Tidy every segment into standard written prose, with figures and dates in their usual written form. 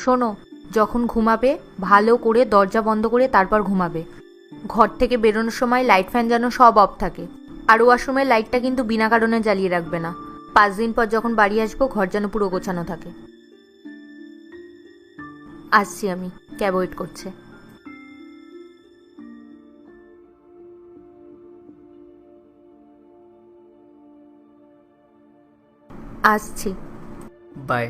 শোনো, যখন ঘুমাবে ভালো করে দরজা বন্ধ করে তারপর ঘুমাবে। ঘর থেকে বেরোনোর সময় লাইট ফ্যান যেন সব অফ থাকে। আর ওয়াশরুমের লাইটটা কিন্তু বিনা কারণে জ্বালিয়ে রাখবে না। 5 দিন পর যখন বাড়ি আসবো ঘর যেন পুরো গোছানো থাকে। আসছি আমি, ক্যাব ওয়েট করছে। আসছি। বাই।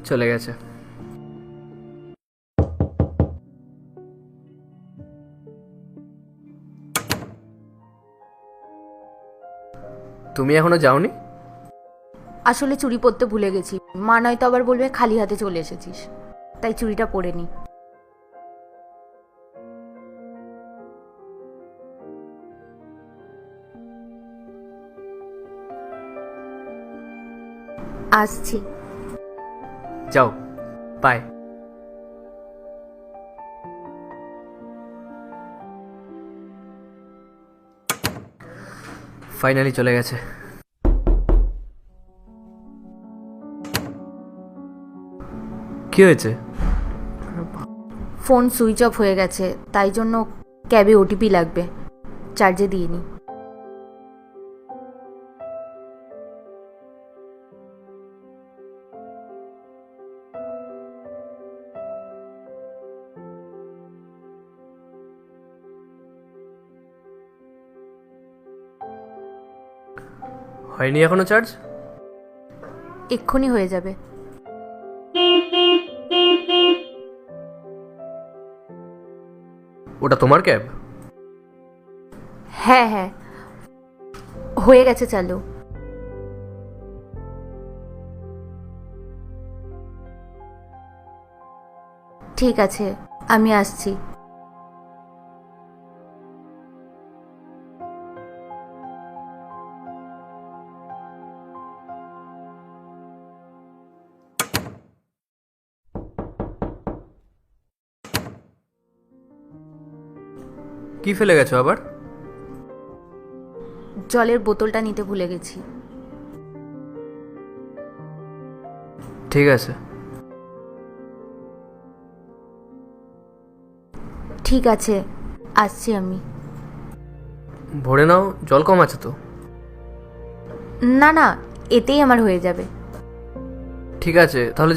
চলে গেছে। তুমি এখনো যাওনি? আসলে চুড়ি পরতে ভুলে গেছি। মা নয়তো আবার বলবে খালি হাতে চলে এসেছিস, তাই চুড়িটা পরে নি। আসছি। যাও, বাই। ফাইনালি চলে গেছে। কি হয়েছে? ফোন সুইচ অফ হয়ে গেছে, তাই জন্য ক্যাবে ওটিপি লাগবে, চার্জে দিইনি। হয়নি এখনো চার্জ? এক্ষুনি হয়ে যাবে। ওটা তোমার ক্যাব? হ্যাঁ হ্যাঁ, হয়ে গেছে চালু। ঠিক আছে, আমি আসছি। কি ফেলে গেছো আবার? জলের বোতলটা নিতে ভুলে গেছি। ঠিক আছে। ঠিক আছে, আসছি আমি। ভরে নাও, জল কম আছে তো। না না, এতেই আমার হয়ে যাবে। ঠিক আছে, তাহলে